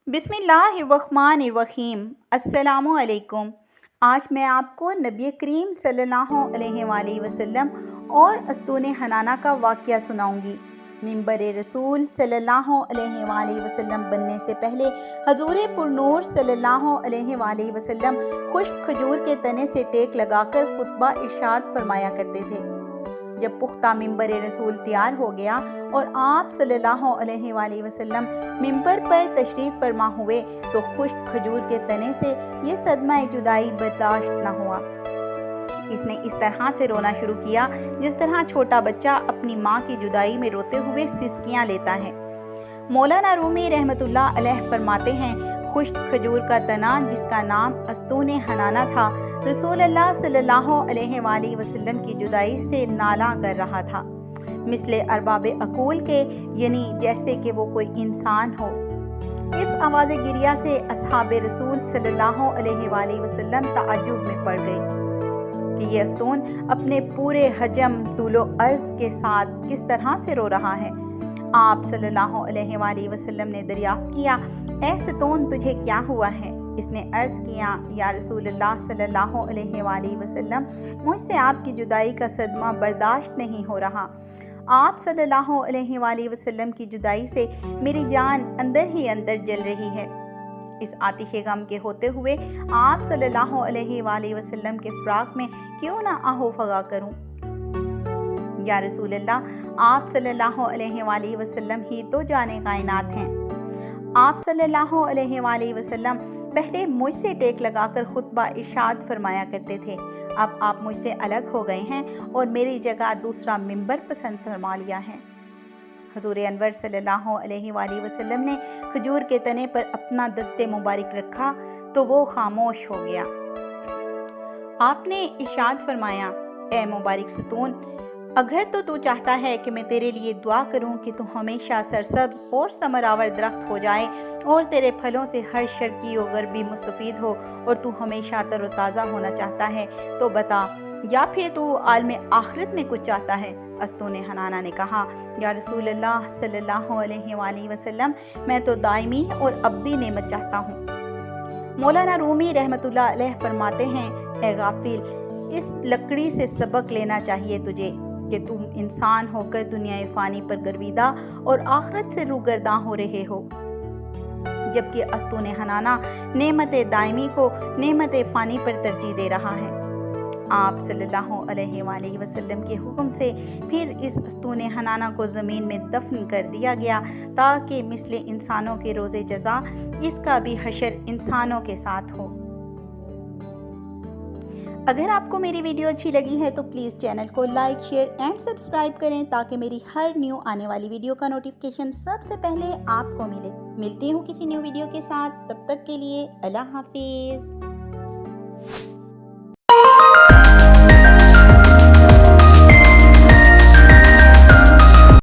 बिस्मिल्लाहिर्रहमानिर्रहीम। अस्सलामु अलैकुम। आज मैं आपको नबी करीम सल्लल्लाहु अलैहि वसल्लम और अस्तून हनाना का वाक़या सुनाऊंगी। मिंबर रसूल सल्लल्लाहु अलैहि वसल्लम बनने से पहले हजूर पुरनूर सल्लल्लाहु अलैहि वसल्लम खुश्क खजूर के तने से टेक लगाकर खुतबा इरशाद फरमाया करते थे। जब पुख्ता मिंबर रसूल तैयार हो गया और आप सल्लल्लाहु अलैहि वसल्लम मिंबर पर तशरीफ़ फरमा हुए तो खुश्क खजूर के तने से ये सदमा जुदाई बर्दाश्त न हुआ। इसने इस तरह से रोना शुरू किया जिस तरह छोटा बच्चा अपनी माँ की जुदाई में रोते हुए सिसकियाँ लेता है। मौलाना रूमी रहमतुल्लाह अलैह फरमाते हैं, खुश्क खजूर का तना जिसका नाम अस्तून हनाना था, रसूल अल्लाह सल्लल्लाहु अलैहि वसल्लम की जुदाई से नाला कर रहा था, मिसले अरबाब अकूल के, यानी जैसे कि वो कोई इंसान हो। इस आवाज़ गिरिया से असहाब रसूल सल्लल्लाहु अलैहि वसल्लम ताज्जुब में पड़ गए कि ये अस्तून अपने पूरे हजम तूलो अर्ज़ के साथ किस तरह से रो रहा है। आप सल्लल्लाहु अलैहि वसल्लम ने दरियाफ्त किया, ऐ सतून तुझे क्या हुआ है? इसने अर्ज़ किया, या रसूलल्लाह सल्लल्लाहु अलैहि वसल्लम, मुझसे आपकी जुदाई का सदमा बर्दाश्त नहीं हो रहा। आप सल्लल्लाहु अलैहि वसल्लम की जुदाई से मेरी जान अंदर ही अंदर जल रही है। इस आतिशे गम के होते हुए आप सल्लल्लाहु अलैहि वसल्लम के फ़राक़ में क्यों ना आहो फगा करूं? या रसूल अल्लाह, आप सल्लल्लाहु अलैहि वसल्लम ही तो जाने कायनात हैं। आप सल्लल्लाहु अलैहि वसल्लम पहले मुझसे टेक लगाकर खुतबा इरशाद फरमाया करते थे। अब आप मुझसे अलग हो गए हैं और मेरी जगह दूसरा मिंबर पसंद फरमा लिया है। हजूर अनवर सल्लल्लाहु अलैहि वसल्लम ने खजूर के तने पर अपना दस्ते मुबारक रखा तो वो खामोश हो गया। आपने इरशाद फरमाया, ए मुबारक सतून, अगर तो तू चाहता है कि मैं तेरे लिए दुआ करूं कि तू हमेशा सरसब्ज और समरावर दरख्त हो जाए और तेरे फलों से हर शर्की और गरबी मुस्तफ़ीद हो और तू हमेशा तरोताज़ा होना चाहता है तो बता, या फिर तू आलम आखिरत में कुछ चाहता है? अस्तून हनाना ने कहा, या रसूल अल्लाह सल्लल्लाहु अलैहि वसल्लम, मैं तो दायमी और अब्दी नेमत चाहता हूँ। मौलाना रूमी रहमतुल्लाह अलैह फरमाते हैं, ए गाफिल, इस लकड़ी से सबक लेना चाहिए तुझे कि तुम इंसान होकर दुनिया फ़ानी पर गर्विदा और आखिरत से रूगर्दां हो रहे हो, जबकि अस्तून हनाना नेमत दायमी को नेमत फ़ानी पर तरजीह दे रहा है। आप सल्लल्लाहु अलैहि वसल्लम के हुक्म से फिर इस अस्तून हनाना को ज़मीन में दफन कर दिया गया ताकि मिसले इंसानों के रोज़े जज़ा इसका भी हशर इंसानों के साथ हो। अगर आपको मेरी वीडियो अच्छी लगी है तो प्लीज़ चैनल को लाइक, शेयर एंड सब्सक्राइब करें ताकि मेरी हर न्यू आने वाली वीडियो का नोटिफिकेशन सबसे पहले आपको मिले। मिलती हूँ किसी न्यू वीडियो के साथ, तब तक के लिए अल्लाह हाफिज़।